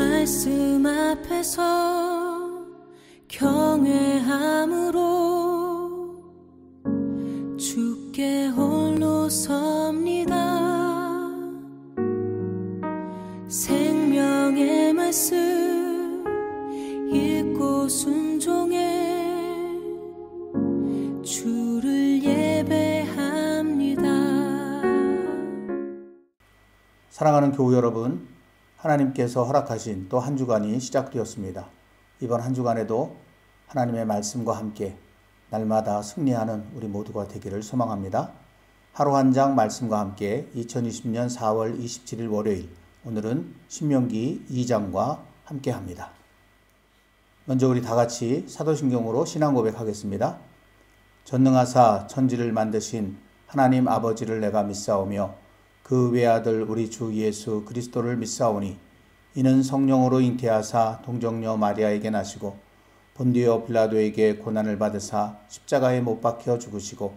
말씀 앞에서 경외함으로 주께 홀로 섭니다. 생명의 말씀 읽고 순종해 주를 예배합니다. 사랑하는 교우 여러분, 하나님께서 허락하신 또 한 주간이 시작되었습니다. 이번 한 주간에도 하나님의 말씀과 함께 날마다 승리하는 우리 모두가 되기를 소망합니다. 하루 한 장 말씀과 함께 2020년 4월 27일 월요일, 오늘은 신명기 2장과 함께 합니다. 먼저 우리 다 같이 사도신경으로 신앙 고백하겠습니다. 전능하사 천지를 만드신 하나님 아버지를 내가 믿사오며 그 외아들 우리 주 예수 그리스도를 믿사오니 이는 성령으로 잉태하사 동정녀 마리아에게 나시고 본디오 빌라도에게 고난을 받으사 십자가에 못 박혀 죽으시고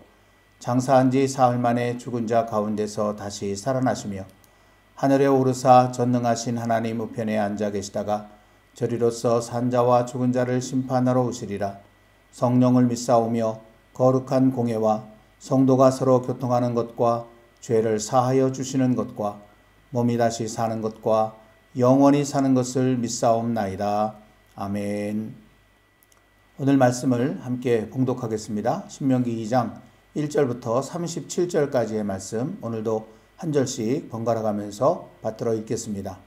장사한 지 사흘 만에 죽은 자 가운데서 다시 살아나시며 하늘에 오르사 전능하신 하나님 우편에 앉아 계시다가 저리로서 산자와 죽은 자를 심판하러 오시리라. 성령을 믿사오며 거룩한 공예와 성도가 서로 교통하는 것과 죄를 사하여 주시는 것과 몸이 다시 사는 것과 영원히 사는 것을 믿사옵나이다. 아멘. 오늘 말씀을 함께 봉독하겠습니다. 신명기 2장 1절부터 37절까지의 말씀, 오늘도 한 절씩 번갈아 가면서 받들어 읽겠습니다.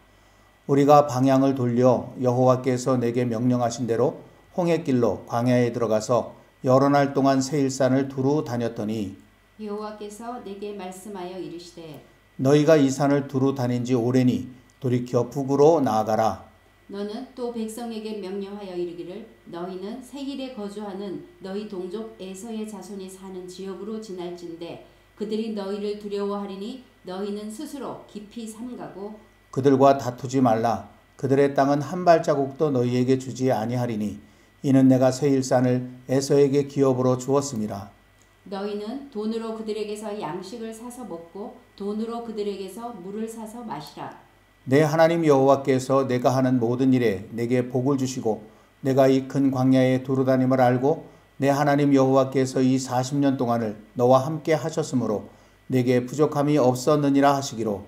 우리가 방향을 돌려 여호와께서 내게 명령하신 대로 홍해길로 광야에 들어가서 여러 날 동안 세일산을 두루 다녔더니 여호와께서 내게 말씀하여 이르시되 너희가 이 산을 두루 다닌 지 오래니 돌이켜 북으로 나아가라. 너는 또 백성에게 명령하여 이르기를 너희는 세일에 거주하는 너희 동족 에서의 자손이 사는 지역으로 지날진대 그들이 너희를 두려워하리니 너희는 스스로 깊이 삼가고 그들과 다투지 말라. 그들의 땅은 한 발자국도 너희에게 주지 아니하리니 이는 내가 세일산을 에서에게 기업으로 주었음이라. 너희는 돈으로 그들에게서 양식을 사서 먹고 돈으로 그들에게서 물을 사서 마시라. 내 하나님 여호와께서 내가 하는 모든 일에 내게 복을 주시고 내가 이 큰 광야에 두루 다님을 알고 내 하나님 여호와께서 이 40년 동안을 너와 함께 하셨으므로 내게 부족함이 없었느니라 하시기로.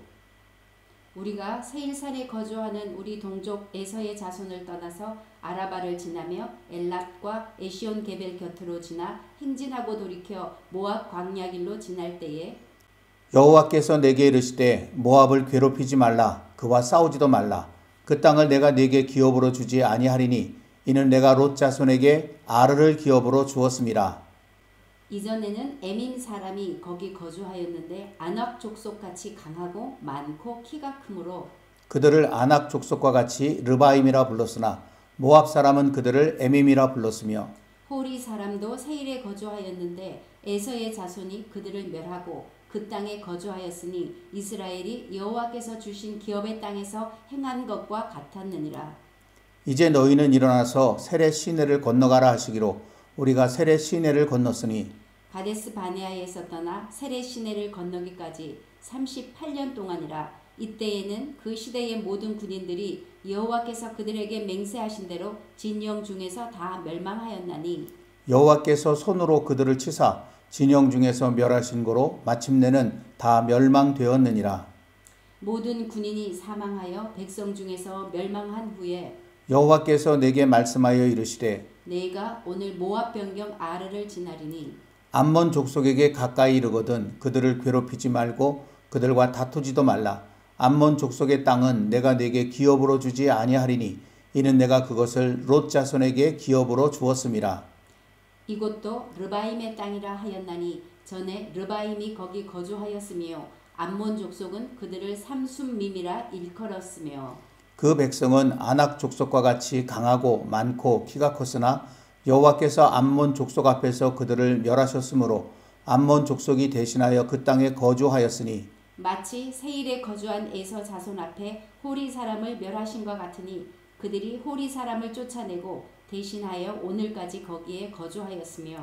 우리가 세일산에 거주하는 우리 동족 에서의 자손을 떠나서 아라바를 지나며 엘랏과 에시온 게벨 곁으로 지나 행진하고 돌이켜 모압 광야길로 지날 때에 여호와께서 내게 이르시되 모압을 괴롭히지 말라. 그와 싸우지도 말라. 그 땅을 내가 네게 기업으로 주지 아니하리니 이는 내가 롯 자손에게 아르를 기업으로 주었음이라. 이전에는 에밈 사람이 거기 거주하였는데 아낙 족속같이 강하고 많고 키가 크므로 그들을 아낙 족속과 같이 르바임이라 불렀으나 모압 사람은 그들을 에밈이라 불렀으며 호리 사람도 세일에 거주하였는데 에서의 자손이 그들을 멸하고 그 땅에 거주하였으니 이스라엘이 여호와께서 주신 기업의 땅에서 행한 것과 같았느니라. 이제 너희는 일어나서 세렛 시내를 건너가라 하시기로 우리가 세렛 시내를 건넜으니 가데스 바네아에서 떠나 세렛 시내를 건너기까지 38년 동안이라. 이때에는 그 시대의 모든 군인들이 여호와께서 그들에게 맹세하신 대로 진영 중에서 다 멸망하였나니 여호와께서 손으로 그들을 치사 진영 중에서 멸하신 거로 마침내는 다 멸망되었느니라. 모든 군인이 사망하여 백성 중에서 멸망한 후에 여호와께서 내게 말씀하여 이르시되 내가 오늘 모압 변경 아르를 지나리니 암몬 족속에게 가까이 이르거든 그들을 괴롭히지 말고 그들과 다투지도 말라. 암몬 족속의 땅은 내가 네게 기업으로 주지 아니하리니 이는 내가 그것을 롯 자손에게 기업으로 주었음이라. 이곳도 르바임의 땅이라 하였나니 전에 르바임이 거기 거주하였으며 암몬 족속은 그들을 삼순밈이라 일컬었으며 그 백성은 아낙 족속과 같이 강하고 많고 키가 컸으나 여호와께서 암몬 족속 앞에서 그들을 멸하셨으므로 암몬 족속이 대신하여 그 땅에 거주하였으니 마치 세일에 거주한 에서 자손 앞에 호리 사람을 멸하신과 같으니 그들이 호리 사람을 쫓아내고 대신하여 오늘까지 거기에 거주하였으며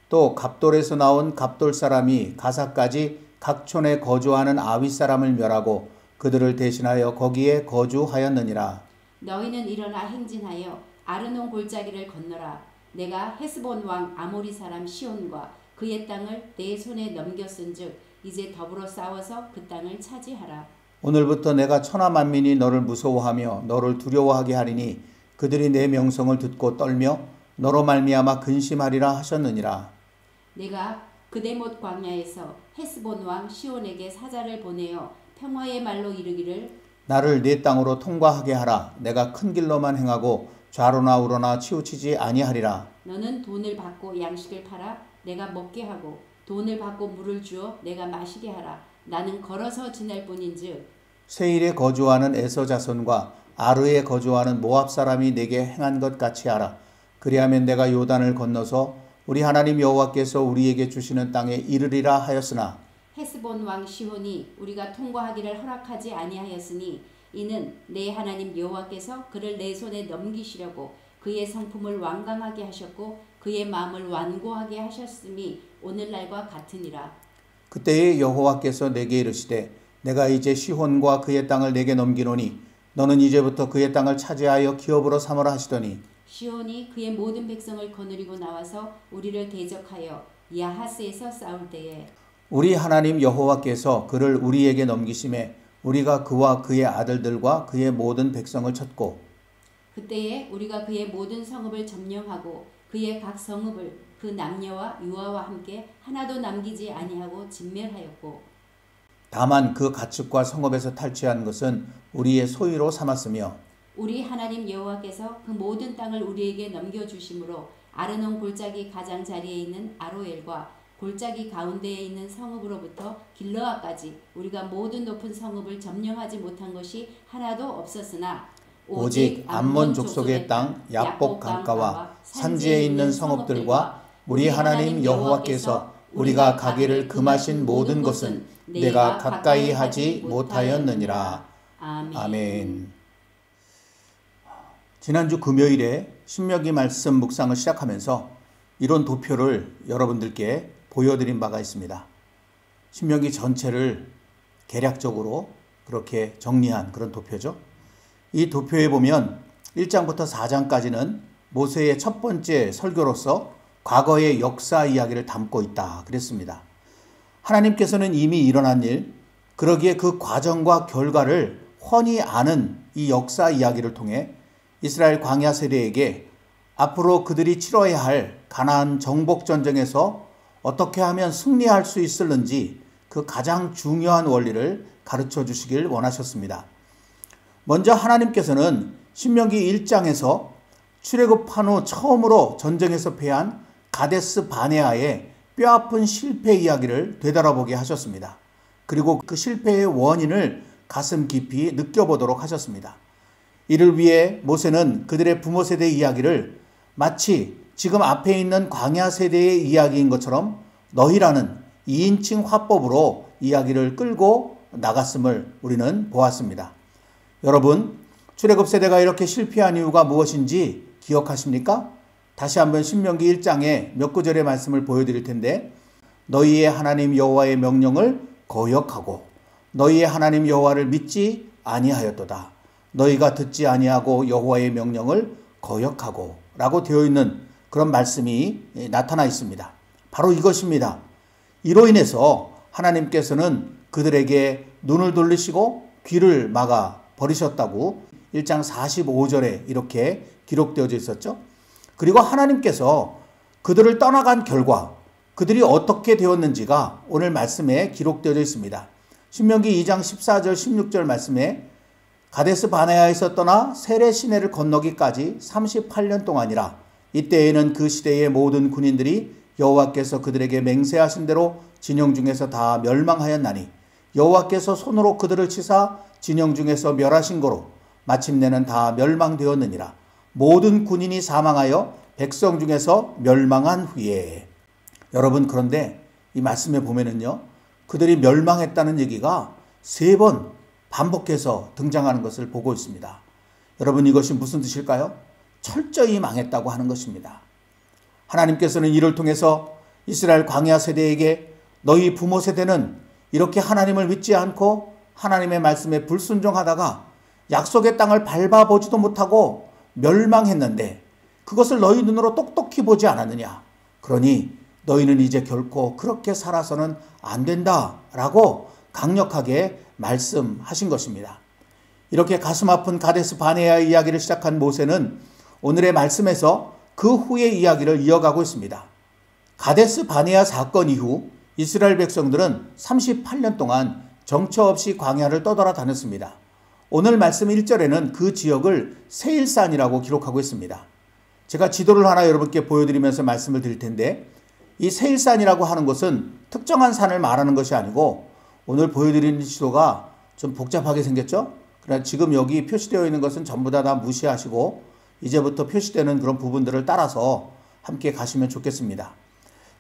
또 갑돌에서 나온 갑돌 사람이 가사까지 각 촌에 거주하는 아윗 사람을 멸하고 그들을 대신하여 거기에 거주하였느니라. 너희는 일어나 행진하여 아르논 골짜기를 건너라. 내가 헤스본 왕 아모리 사람 시온과 그의 땅을 내 손에 넘겼은즉 이제 더불어 싸워서 그 땅을 차지하라. 오늘부터 내가 천하 만민이 너를 무서워하며 너를 두려워하게 하리니 그들이 내 명성을 듣고 떨며 너로 말미암아 근심하리라 하셨느니라. 내가 그데못 광야에서 헤스본 왕 시온에게 사자를 보내어 평화의 말로 이르기를 나를 네 땅으로 통과하게 하라. 내가 큰 길로만 행하고 좌로나 우로나 치우치지 아니하리라. 너는 돈을 받고 양식을 팔아 내가 먹게 하고 돈을 받고 물을 주어 내가 마시게 하라. 나는 걸어서 지낼 뿐인즉 세일에 거주하는 에서 자손과 아르에 거주하는 모압 사람이 내게 행한 것 같이 하라. 그리하면 내가 요단을 건너서 우리 하나님 여호와께서 우리에게 주시는 땅에 이르리라 하였으나 헤스본 왕 시온이 우리가 통과하기를 허락하지 아니하였으니 이는 내 하나님 여호와께서 그를 내 손에 넘기시려고 그의 성품을 완강하게 하셨고 그의 마음을 완고하게 하셨음이 오늘날과 같으니라. 그때에 여호와께서 내게 이르시되 내가 이제 시혼과 그의 땅을 내게 넘기노니 너는 이제부터 그의 땅을 차지하여 기업으로 삼으라 하시더니 시온이 그의 모든 백성을 거느리고 나와서 우리를 대적하여 야하스에서 싸울 때에 우리 하나님 여호와께서 그를 우리에게 넘기심에 우리가 그와 그의 아들들과 그의 모든 백성을 쳤고 그때에 우리가 그의 모든 성읍을 점령하고 그의 각 성읍을 그 남녀와 유아와 함께 하나도 남기지 아니하고 진멸하였고 다만 그 가축과 성읍에서 탈취한 것은 우리의 소유로 삼았으며 우리 하나님 여호와께서 그 모든 땅을 우리에게 넘겨주심으로 아르논 골짜기 가장자리에 있는 아로엘과 골짜기 가운데에 있는 성읍으로부터 길르앗까지 우리가 모든 높은 성읍을 점령하지 못한 것이 하나도 없었으나 오직 암몬 족속의 땅 야복 강가와 산지에 있는 성읍들과 우리 하나님 여호와께서 우리가 가기를 금하신 모든 것은 내가 가까이 하지 못하였느니라. 아멘. 지난주 금요일에 신명기 말씀 묵상을 시작하면서 이런 도표를 여러분들께 보여드린 바가 있습니다. 신명기 전체를 개략적으로 그렇게 정리한 그런 도표죠. 이 도표에 보면 1장부터 4장까지는 모세의 첫 번째 설교로서 과거의 역사 이야기를 담고 있다 그랬습니다. 하나님께서는 이미 일어난 일, 그러기에 그 과정과 결과를 훤히 아는 이 역사 이야기를 통해 이스라엘 광야 세대에게 앞으로 그들이 치러야 할 가나안 정복 전쟁에서 어떻게 하면 승리할 수 있을는지 그 가장 중요한 원리를 가르쳐 주시길 원하셨습니다. 먼저 하나님께서는 신명기 1장에서 출애굽한 후 처음으로 전쟁에서 패한 가데스 바네아의 뼈아픈 실패 이야기를 되돌아보게 하셨습니다. 그리고 그 실패의 원인을 가슴 깊이 느껴보도록 하셨습니다. 이를 위해 모세는 그들의 부모 세대 이야기를 마치 지금 앞에 있는 광야 세대의 이야기인 것처럼 너희라는 2인칭 화법으로 이야기를 끌고 나갔음을 우리는 보았습니다. 여러분, 출애굽 세대가 이렇게 실패한 이유가 무엇인지 기억하십니까? 다시 한번 신명기 1장의 몇 구절의 말씀을 보여드릴 텐데 너희의 하나님 여호와의 명령을 거역하고 너희의 하나님 여호와를 믿지 아니하였도다. 너희가 듣지 아니하고 여호와의 명령을 거역하고 라고 되어 있는 그런 말씀이 나타나 있습니다. 바로 이것입니다. 이로 인해서 하나님께서는 그들에게 눈을 돌리시고 귀를 막아 버리셨다고 1장 45절에 이렇게 기록되어져 있었죠. 그리고 하나님께서 그들을 떠나간 결과 그들이 어떻게 되었는지가 오늘 말씀에 기록되어져 있습니다. 신명기 2장 14절 16절 말씀에 가데스 바네아에서 떠나 세레 시내를 건너기까지 38년 동안이라. 이때에는 그 시대의 모든 군인들이 여호와께서 그들에게 맹세하신 대로 진영 중에서 다 멸망하였나니 여호와께서 손으로 그들을 치사 진영 중에서 멸하신 거로 마침내는 다 멸망되었느니라. 모든 군인이 사망하여 백성 중에서 멸망한 후에. 여러분, 그런데 이 말씀에 보면은요, 그들이 멸망했다는 얘기가 3번 반복해서 등장하는 것을 보고 있습니다. 여러분, 이것이 무슨 뜻일까요? 철저히 망했다고 하는 것입니다. 하나님께서는 이를 통해서 이스라엘 광야 세대에게 너희 부모 세대는 이렇게 하나님을 믿지 않고 하나님의 말씀에 불순종하다가 약속의 땅을 밟아보지도 못하고 멸망했는데 그것을 너희 눈으로 똑똑히 보지 않았느냐. 그러니 너희는 이제 결코 그렇게 살아서는 안 된다라고 강력하게 말씀하신 것입니다. 이렇게 가슴 아픈 가데스 바네아의 이야기를 시작한 모세는 오늘의 말씀에서 그 후의 이야기를 이어가고 있습니다. 가데스 바네아 사건 이후 이스라엘 백성들은 38년 동안 정처 없이 광야를 떠돌아 다녔습니다. 오늘 말씀 1절에는 그 지역을 세일산이라고 기록하고 있습니다. 제가 지도를 하나 여러분께 보여드리면서 말씀을 드릴 텐데, 이 세일산이라고 하는 것은 특정한 산을 말하는 것이 아니고, 오늘 보여드리는 지도가 좀 복잡하게 생겼죠? 그러나 지금 여기 표시되어 있는 것은 전부 다 무시하시고 이제부터 표시되는 그런 부분들을 따라서 함께 가시면 좋겠습니다.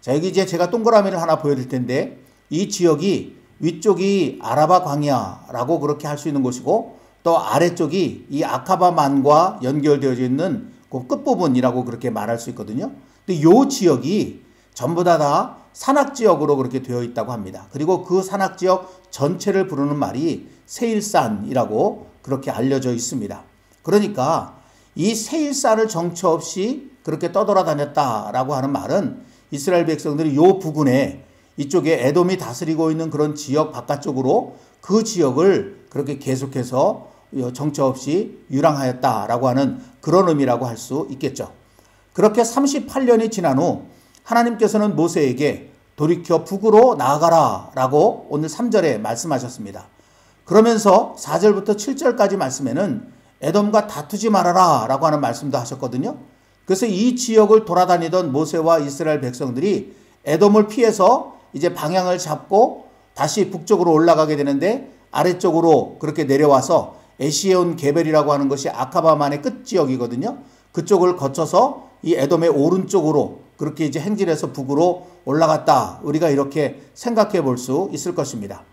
자, 여기 이제 제가 동그라미를 하나 보여드릴 텐데, 이 지역이 위쪽이 아라바 광야라고 그렇게 할 수 있는 곳이고, 또 아래쪽이 이 아카바만과 연결되어 있는 그 끝부분이라고 그렇게 말할 수 있거든요. 근데 이 지역이 전부 다 산악지역으로 그렇게 되어 있다고 합니다. 그리고 그 산악지역 전체를 부르는 말이 세일산이라고 그렇게 알려져 있습니다. 그러니까 이 세일산을 정처 없이 그렇게 떠돌아다녔다라고 하는 말은 이스라엘 백성들이 이 부근에 이쪽에 에돔이 다스리고 있는 그런 지역 바깥쪽으로 그 지역을 그렇게 계속해서 정처 없이 유랑하였다라고 하는 그런 의미라고 할 수 있겠죠. 그렇게 38년이 지난 후 하나님께서는 모세에게 돌이켜 북으로 나아가라 라고 오늘 3절에 말씀하셨습니다. 그러면서 4절부터 7절까지 말씀에는 에돔과 다투지 말아라 라고 하는 말씀도 하셨거든요. 그래서 이 지역을 돌아다니던 모세와 이스라엘 백성들이 에돔을 피해서 이제 방향을 잡고 다시 북쪽으로 올라가게 되는데, 아래쪽으로 그렇게 내려와서 에시온 게벨이라고 하는 것이 아카바만의 끝 지역이거든요. 그쪽을 거쳐서 이 에돔의 오른쪽으로 그렇게 이제 행진해서 북으로 올라갔다. 우리가 이렇게 생각해 볼 수 있을 것입니다.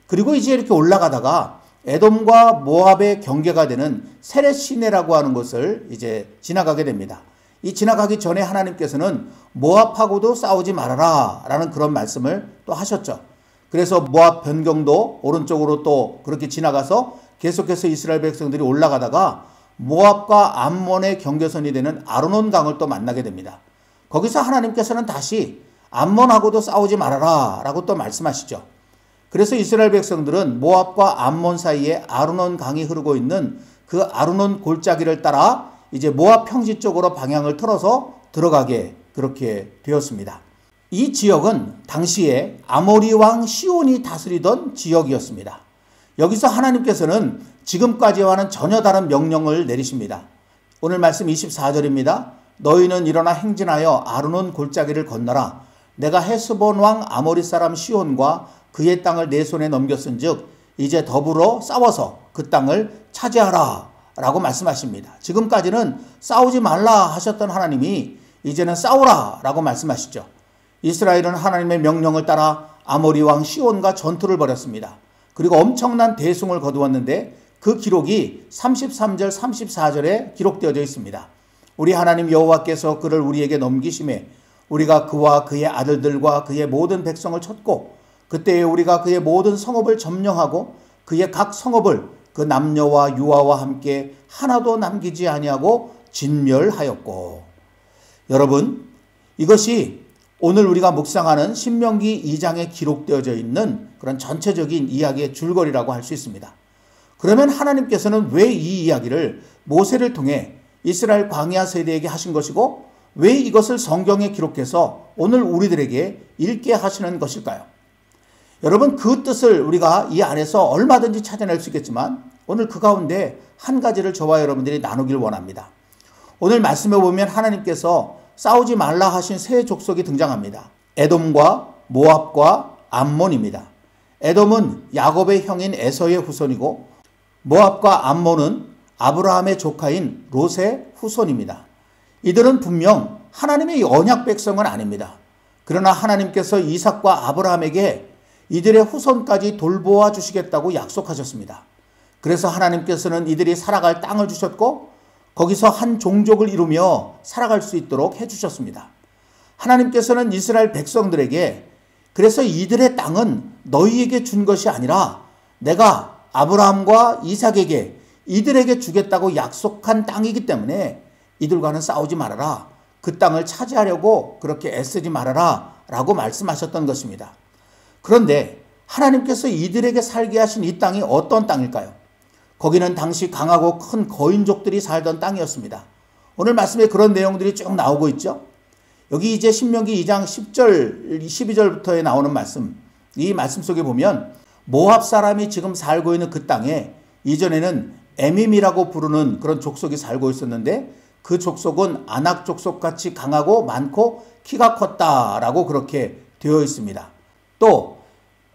그리고 이제 이렇게 올라가다가 에돔과 모압의 경계가 되는 세렛 시내라고 하는 곳을 이제 지나가게 됩니다. 이 지나가기 전에 하나님께서는 모압하고도 싸우지 말아라 라는 그런 말씀을 또 하셨죠. 그래서 모압 변경도 오른쪽으로 또 그렇게 지나가서 계속해서 이스라엘 백성들이 올라가다가 모압과 암몬의 경계선이 되는 아르논 강을 또 만나게 됩니다. 거기서 하나님께서는 다시 암몬하고도 싸우지 말아라 라고 또 말씀하시죠. 그래서 이스라엘 백성들은 모압과 암몬 사이에 아르논 강이 흐르고 있는 그 아르논 골짜기를 따라 이제 모압 평지 쪽으로 방향을 틀어서 들어가게 그렇게 되었습니다. 이 지역은 당시에 아모리 왕 시온이 다스리던 지역이었습니다. 여기서 하나님께서는 지금까지와는 전혀 다른 명령을 내리십니다. 오늘 말씀 24절입니다. 너희는 일어나 행진하여 아르논 골짜기를 건너라. 내가 헤스본 왕 아모리 사람 시온과 그의 땅을 내 손에 넘겼은즉 이제 더불어 싸워서 그 땅을 차지하라 라고 말씀하십니다. 지금까지는 싸우지 말라 하셨던 하나님이 이제는 싸우라 라고 말씀하시죠. 이스라엘은 하나님의 명령을 따라 아모리 왕 시온과 전투를 벌였습니다. 그리고 엄청난 대승을 거두었는데 그 기록이 33절 34절에 기록되어져 있습니다. 우리 하나님 여호와께서 그를 우리에게 넘기심에 우리가 그와 그의 아들들과 그의 모든 백성을 쳤고, 그때에 우리가 그의 모든 성읍을 점령하고 그의 각 성읍을 그 남녀와 유아와 함께 하나도 남기지 아니하고 진멸하였고. 여러분, 이것이 오늘 우리가 묵상하는 신명기 2장에 기록되어져 있는 그런 전체적인 이야기의 줄거리라고 할 수 있습니다. 그러면 하나님께서는 왜 이 이야기를 모세를 통해 이스라엘 광야 세대에게 하신 것이고, 왜 이것을 성경에 기록해서 오늘 우리들에게 읽게 하시는 것일까요? 여러분, 그 뜻을 우리가 이 안에서 얼마든지 찾아낼 수 있겠지만 오늘 그 가운데 한 가지를 저와 여러분들이 나누길 원합니다. 오늘 말씀에 보면 하나님께서 싸우지 말라 하신 세 족속이 등장합니다. 에돔과 모압과 암몬입니다. 에돔은 야곱의 형인 에서의 후손이고, 모압과 암몬은 아브라함의 조카인 롯의 후손입니다. 이들은 분명 하나님의 언약 백성은 아닙니다. 그러나 하나님께서 이삭과 아브라함에게 이들의 후손까지 돌보아 주시겠다고 약속하셨습니다. 그래서 하나님께서는 이들이 살아갈 땅을 주셨고, 거기서 한 종족을 이루며 살아갈 수 있도록 해주셨습니다. 하나님께서는 이스라엘 백성들에게 그래서 이들의 땅은 너희에게 준 것이 아니라 내가 아브라함과 이삭에게 이들에게 주겠다고 약속한 땅이기 때문에 이들과는 싸우지 말아라. 그 땅을 차지하려고 그렇게 애쓰지 말아라 라고 말씀하셨던 것입니다. 그런데 하나님께서 이들에게 살게 하신 이 땅이 어떤 땅일까요? 거기는 당시 강하고 큰 거인족들이 살던 땅이었습니다. 오늘 말씀에 그런 내용들이 쭉 나오고 있죠. 여기 이제 신명기 2장 10절, 12절부터에 나오는 말씀, 이 말씀 속에 보면 모압 사람이 지금 살고 있는 그 땅에 이전에는 에밈이라고 부르는 그런 족속이 살고 있었는데 그 족속은 아낙 족속같이 강하고 많고 키가 컸다라고 그렇게 되어 있습니다. 또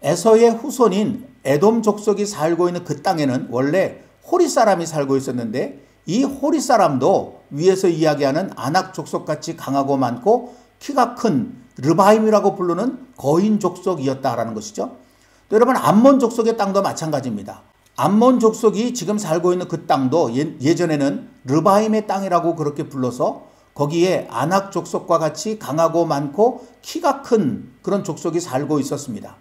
에서의 후손인 에돔 족속이 살고 있는 그 땅에는 원래 호리 사람이 살고 있었는데 이 호리 사람도 위에서 이야기하는 아낙 족속같이 강하고 많고 키가 큰 르바임이라고 부르는 거인 족속이었다라는 것이죠. 또 여러분 암몬 족속의 땅도 마찬가지입니다. 암몬 족속이 지금 살고 있는 그 땅도 예전에는 르바임의 땅이라고 그렇게 불러서 거기에 아낙 족속과 같이 강하고 많고 키가 큰 그런 족속이 살고 있었습니다.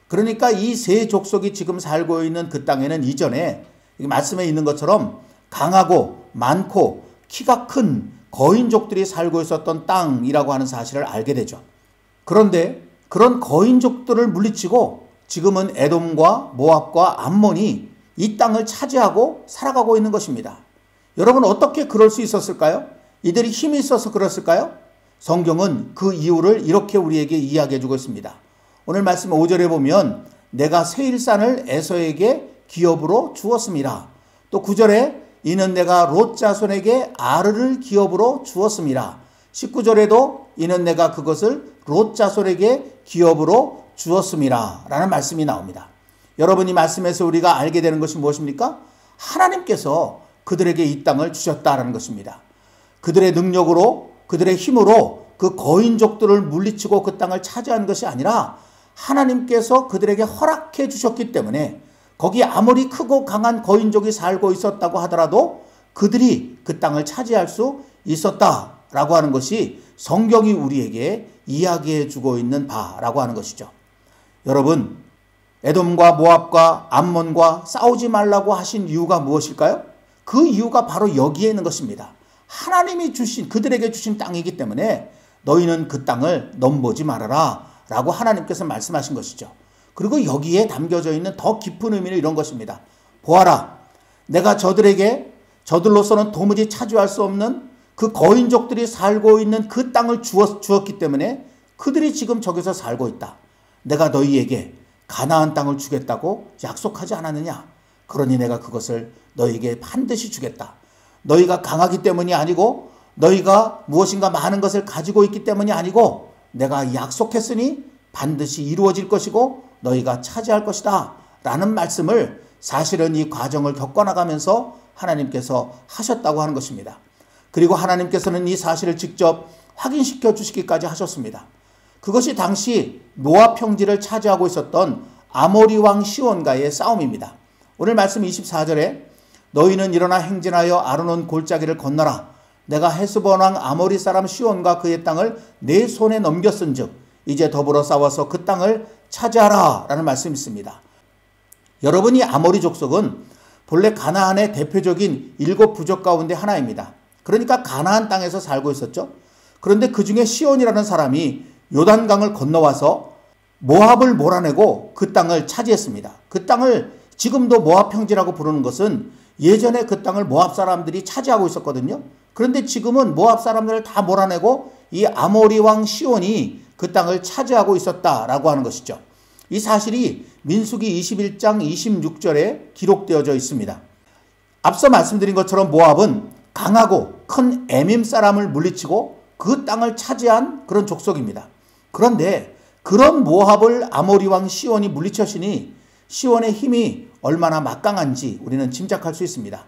그러니까 이 세 족속이 지금 살고 있는 그 땅에는 이전에 말씀에 있는 것처럼 강하고 많고 키가 큰 거인족들이 살고 있었던 땅이라고 하는 사실을 알게 되죠. 그런데 그런 거인족들을 물리치고 지금은 에돔과 모압과 암몬이 이 땅을 차지하고 살아가고 있는 것입니다. 여러분 어떻게 그럴 수 있었을까요? 이들이 힘이 있어서 그랬을까요? 성경은 그 이유를 이렇게 우리에게 이야기해 주고 있습니다. 오늘 말씀 5절에 보면 내가 세일산을 에서에게 기업으로 주었습니다. 또 9절에 이는 내가 롯 자손에게 아르를 기업으로 주었습니다. 19절에도 이는 내가 그것을 롯 자손에게 기업으로 주었습니다. 라는 말씀이 나옵니다. 여러분 이 말씀에서 우리가 알게 되는 것이 무엇입니까? 하나님께서 그들에게 이 땅을 주셨다라는 것입니다. 그들의 능력으로 그들의 힘으로 그 거인족들을 물리치고 그 땅을 차지한 것이 아니라 하나님께서 그들에게 허락해 주셨기 때문에 거기 아무리 크고 강한 거인족이 살고 있었다고 하더라도 그들이 그 땅을 차지할 수 있었다라고 하는 것이 성경이 우리에게 이야기해 주고 있는 바라고 하는 것이죠. 여러분 에돔과 모압과 암몬과 싸우지 말라고 하신 이유가 무엇일까요? 그 이유가 바로 여기에 있는 것입니다. 하나님이 주신 그들에게 주신 땅이기 때문에 너희는 그 땅을 넘보지 말아라 라고 하나님께서 말씀하신 것이죠. 그리고 여기에 담겨져 있는 더 깊은 의미는 이런 것입니다. 보아라, 내가 저들로서는 도무지 차지할 수 없는 그 거인족들이 살고 있는 그 땅을 주었기 때문에 그들이 지금 저기서 살고 있다. 내가 너희에게 가나안 땅을 주겠다고 약속하지 않았느냐? 그러니 내가 그것을 너희에게 반드시 주겠다. 너희가 강하기 때문이 아니고 너희가 무엇인가 많은 것을 가지고 있기 때문이 아니고 내가 약속했으니 반드시 이루어질 것이고 너희가 차지할 것이다 라는 말씀을 사실은 이 과정을 겪어나가면서 하나님께서 하셨다고 하는 것입니다. 그리고 하나님께서는 이 사실을 직접 확인시켜 주시기까지 하셨습니다. 그것이 당시 모압 평지를 차지하고 있었던 아모리 왕 시온과의 싸움입니다. 오늘 말씀 24절에 너희는 일어나 행진하여 아르논 골짜기를 건너라. 내가 헤스본 왕 아모리 사람 시온과 그의 땅을 내 손에 넘겼은즉 이제 더불어 싸워서 그 땅을 차지하라 라는 말씀이 있습니다. 여러분 이 아모리 족속은 본래 가나안의 대표적인 7 부족 가운데 하나입니다. 그러니까 가나안 땅에서 살고 있었죠. 그런데 그 중에 시온이라는 사람이 요단강을 건너와서 모압을 몰아내고 그 땅을 차지했습니다. 그 땅을 지금도 모압 평지라고 부르는 것은 예전에 그 땅을 모압 사람들이 차지하고 있었거든요. 그런데 지금은 모압 사람들을 다 몰아내고 이 아모리 왕 시온이 그 땅을 차지하고 있었다라고 하는 것이죠. 이 사실이 민수기 21장 26절에 기록되어져 있습니다. 앞서 말씀드린 것처럼 모압은 강하고 큰 에밈 사람을 물리치고 그 땅을 차지한 그런 족속입니다. 그런데 그런 모압을 아모리 왕 시온이 물리쳤으니 시온의 힘이 얼마나 막강한지 우리는 짐작할 수 있습니다.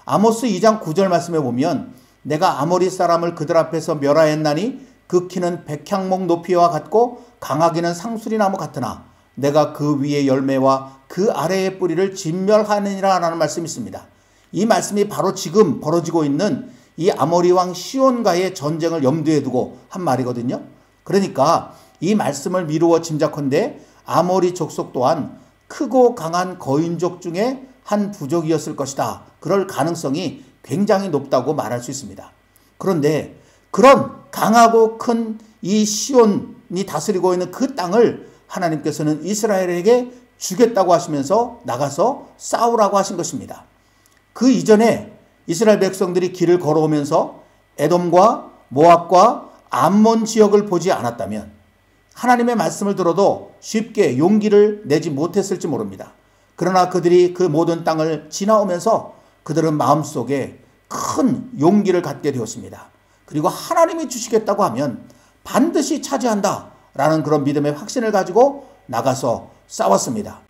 아모스 2장 9절 말씀에 보면 내가 아모리 사람을 그들 앞에서 멸하였나니 그 키는 백향목 높이와 같고 강하기는 상수리나무 같으나 내가 그 위의 열매와 그 아래의 뿌리를 진멸하느니라 라는 말씀이 있습니다. 이 말씀이 바로 지금 벌어지고 있는 이 아모리 왕 시온과의 전쟁을 염두에 두고 한 말이거든요. 그러니까 이 말씀을 미루어 짐작컨대 아모리 족속 또한 크고 강한 거인족 중에 한 부족이었을 것이다. 그럴 가능성이 굉장히 높다고 말할 수 있습니다. 그런데 그런 강하고 큰 이 시온이 다스리고 있는 그 땅을 하나님께서는 이스라엘에게 주겠다고 하시면서 나가서 싸우라고 하신 것입니다. 그 이전에 이스라엘 백성들이 길을 걸어오면서 에돔과 모압과 암몬 지역을 보지 않았다면 하나님의 말씀을 들어도 쉽게 용기를 내지 못했을지 모릅니다. 그러나 그들이 그 모든 땅을 지나오면서 그들은 마음속에 큰 용기를 갖게 되었습니다. 그리고 하나님이 주시겠다고 하면 반드시 차지한다 라는 그런 믿음의 확신을 가지고 나가서 싸웠습니다.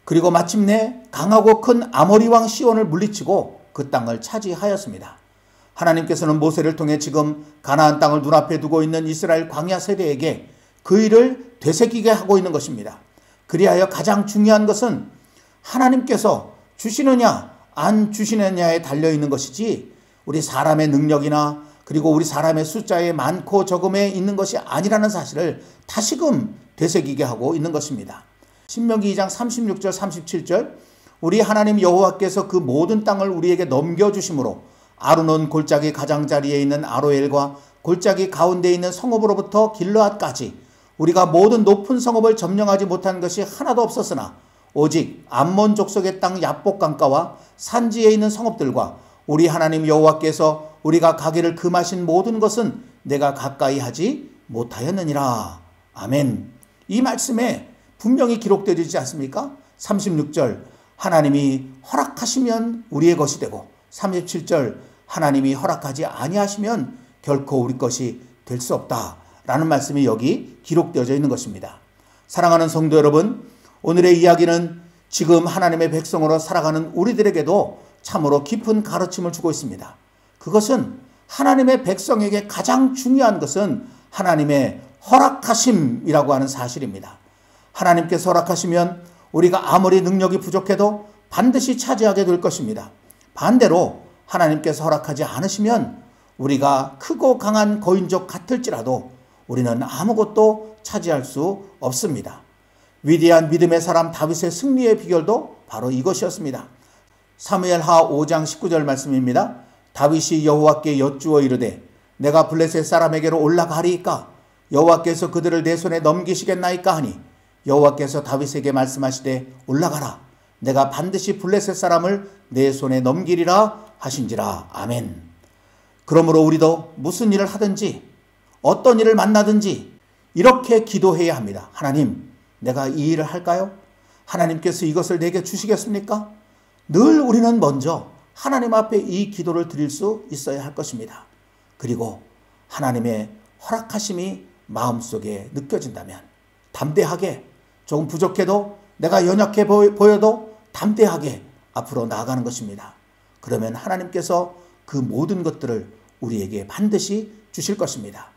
그리고 마침내 강하고 큰 아모리 왕 시온을 물리치고 그 땅을 차지하였습니다. 하나님께서는 모세를 통해 지금 가나안 땅을 눈앞에 두고 있는 이스라엘 광야 세대에게 그 일을 되새기게 하고 있는 것입니다. 그리하여 가장 중요한 것은 하나님께서 주시느냐 안 주시느냐에 달려있는 것이지 우리 사람의 능력이나 그리고 우리 사람의 숫자의 많고 적음에 있는 것이 아니라는 사실을 다시금 되새기게 하고 있는 것입니다. 신명기 2장 36절 37절 우리 하나님 여호와께서 그 모든 땅을 우리에게 넘겨주심으로 아르논 골짜기 가장자리에 있는 아로엘과 골짜기 가운데 있는 성읍으로부터 길르앗까지 우리가 모든 높은 성읍을 점령하지 못한 것이 하나도 없었으나 오직 암몬 족속의 땅 야복 강가와 산지에 있는 성읍들과 우리 하나님 여호와께서 우리가 가기를 금하신 모든 것은 내가 가까이 하지 못하였느니라. 아멘. 이 말씀에 분명히 기록되어 있지 않습니까? 36절 하나님이 허락하시면 우리의 것이 되고 37절 하나님이 허락하지 아니하시면 결코 우리 것이 될 수 없다라는 말씀이 여기 기록되어져 있는 것입니다. 사랑하는 성도 여러분, 오늘의 이야기는 지금 하나님의 백성으로 살아가는 우리들에게도 참으로 깊은 가르침을 주고 있습니다. 그것은 하나님의 백성에게 가장 중요한 것은 하나님의 허락하심이라고 하는 사실입니다. 하나님께서 허락하시면 우리가 아무리 능력이 부족해도 반드시 차지하게 될 것입니다. 반대로 하나님께서 허락하지 않으시면 우리가 크고 강한 거인족 같을지라도 우리는 아무것도 차지할 수 없습니다. 위대한 믿음의 사람 다윗의 승리의 비결도 바로 이것이었습니다. 사무엘하 5장 19절 말씀입니다. 다윗이 여호와께 여쭈어 이르되 내가 블레셋 사람에게로 올라가리이까 여호와께서 그들을 내 손에 넘기시겠나이까 하니 여호와께서 다윗에게 말씀하시되 올라가라 내가 반드시 블레셋 사람을 내 손에 넘기리라 하신지라. 아멘. 그러므로 우리도 무슨 일을 하든지 어떤 일을 만나든지 이렇게 기도해야 합니다. 하나님, 내가 이 일을 할까요? 하나님께서 이것을 내게 주시겠습니까? 늘 우리는 먼저 하나님 앞에 이 기도를 드릴 수 있어야 할 것입니다. 그리고 하나님의 허락하심이 마음속에 느껴진다면 담대하게, 조금 부족해도 내가 연약해 보여도 담대하게 앞으로 나아가는 것입니다. 그러면 하나님께서 그 모든 것들을 우리에게 반드시 주실 것입니다.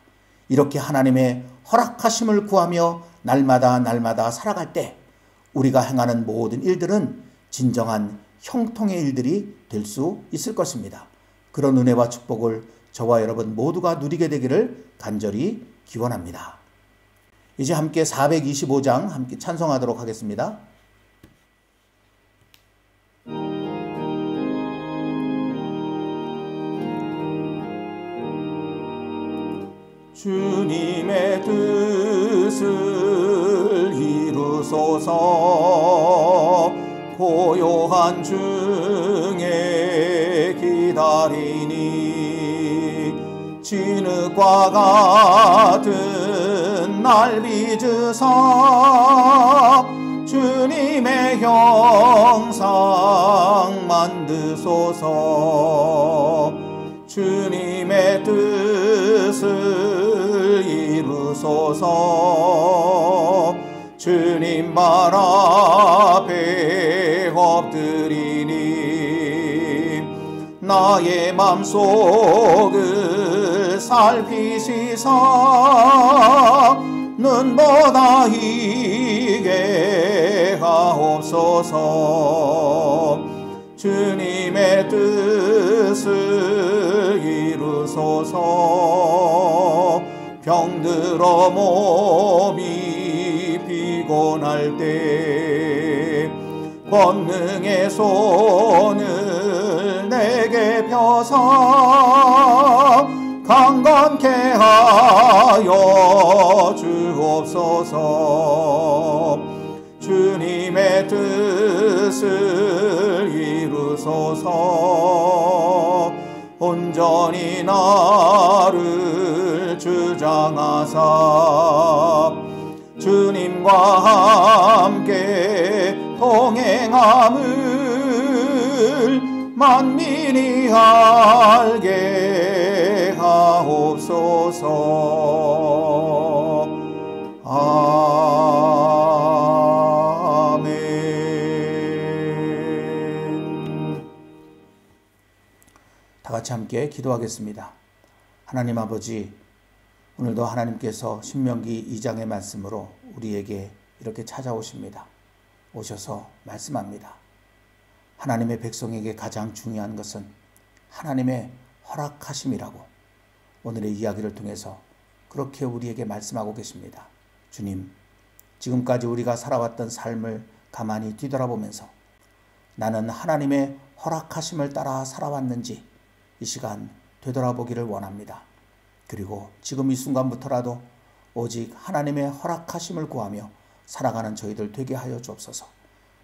이렇게 하나님의 허락하심을 구하며 날마다 살아갈 때 우리가 행하는 모든 일들은 진정한 형통의 일들이 될 수 있을 것입니다. 그런 은혜와 축복을 저와 여러분 모두가 누리게 되기를 간절히 기원합니다. 이제 함께 425장 함께 찬송하도록 하겠습니다. 주님의 뜻을 이루소서 고요한 중에 기다리니 진흙과 같은 날 빚으사 주님의 형상 만드소서 주님의 뜻을 이루소서 주님 발 앞에 엎드리니 나의 맘속을 살피시사 눈보다 희게 하옵소서 주님의 뜻을 이루소서 병들어 몸이 피곤할 때 권능의 손을 내게 펴사 강건케 하여 주옵소서. 주님의 뜻을 이루소서. 온전히 나를 주장하사 주님과 함께 동행함을 만민이 알게 하옵소서. 아멘. 다 같이 함께 기도하겠습니다. 하나님 아버지, 오늘도 하나님께서 신명기 2장의 말씀으로 우리에게 이렇게 찾아오십니다. 오셔서 말씀합니다. 하나님의 백성에게 가장 중요한 것은 하나님의 허락하심이라고 오늘의 이야기를 통해서 그렇게 우리에게 말씀하고 계십니다. 주님, 지금까지 우리가 살아왔던 삶을 가만히 뒤돌아보면서 나는 하나님의 허락하심을 따라 살아왔는지 이 시간 되돌아보기를 원합니다. 그리고 지금 이 순간부터라도 오직 하나님의 허락하심을 구하며 살아가는 저희들 되게 하여 주옵소서.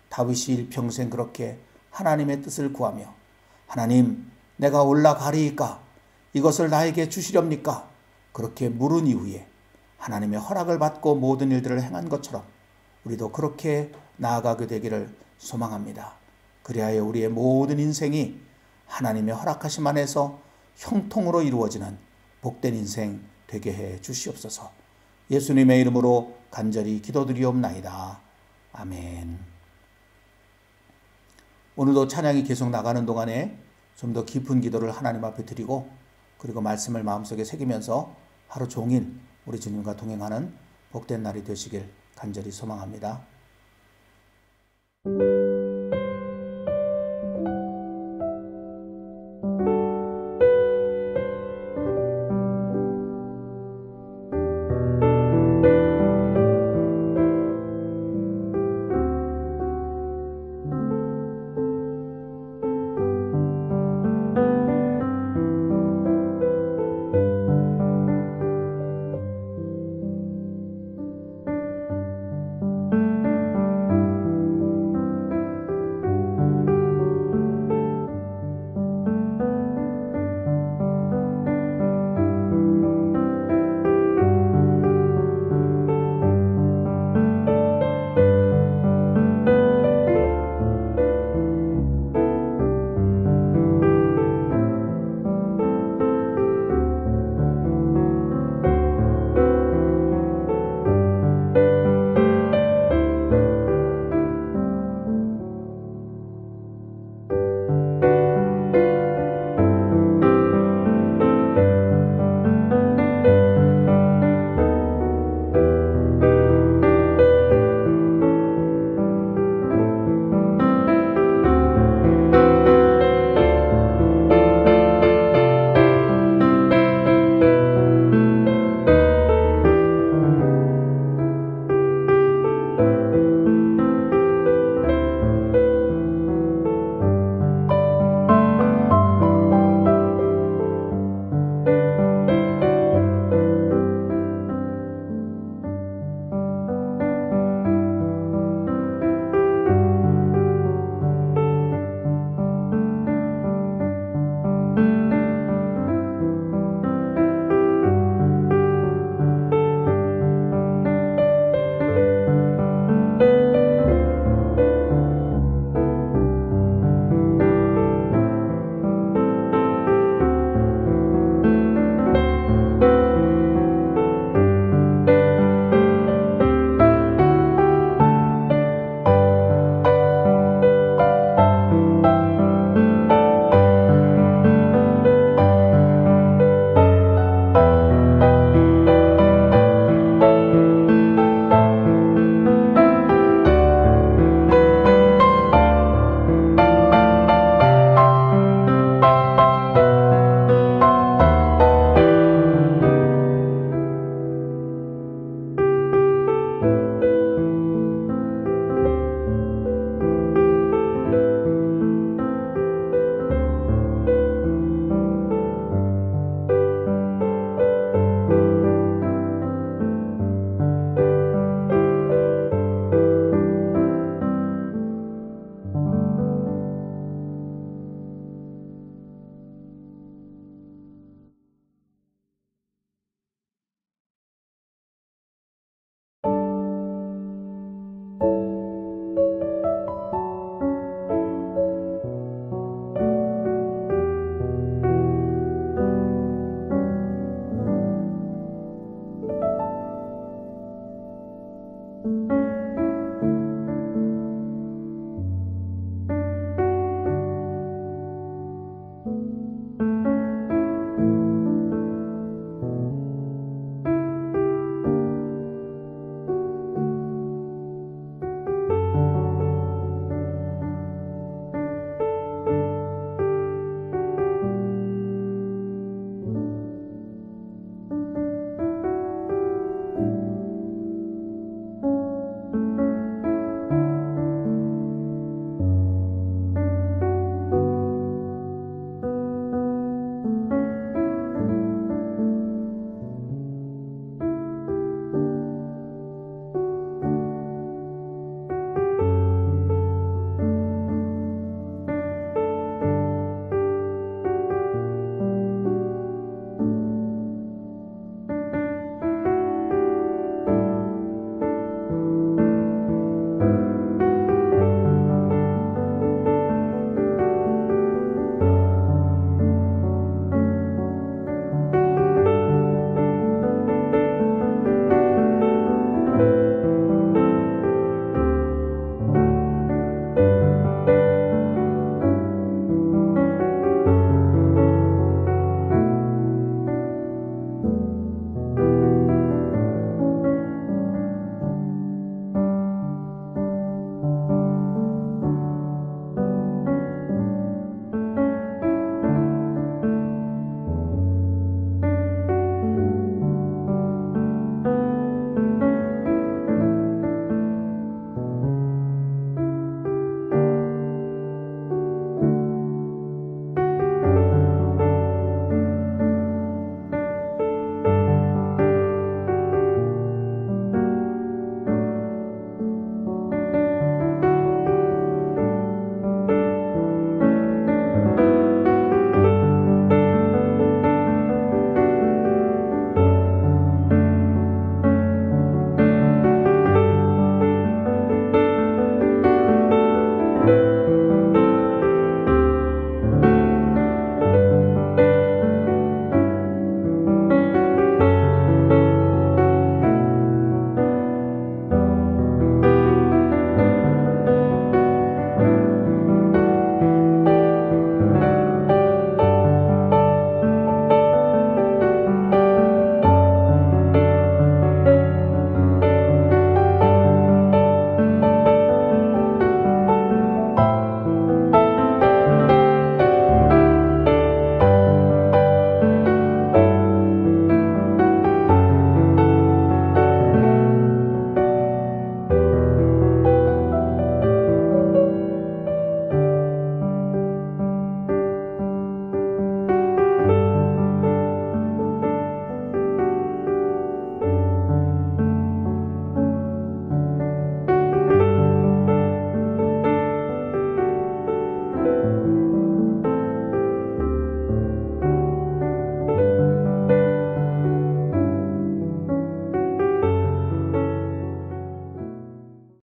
다윗이 일평생 그렇게 하나님의 뜻을 구하며 하나님, 내가 올라가리이까? 이것을 나에게 주시렵니까? 그렇게 물은 이후에 하나님의 허락을 받고 모든 일들을 행한 것처럼 우리도 그렇게 나아가게 되기를 소망합니다. 그리하여 우리의 모든 인생이 하나님의 허락하심 안에서 형통으로 이루어지는 복된 인생 되게 해 주시옵소서. 예수님의 이름으로 간절히 기도드리옵나이다. 아멘. 오늘도 찬양이 계속 나가는 동안에 좀 더 깊은 기도를 하나님 앞에 드리고 그리고 말씀을 마음속에 새기면서 하루 종일 우리 주님과 동행하는 복된 날이 되시길 간절히 소망합니다.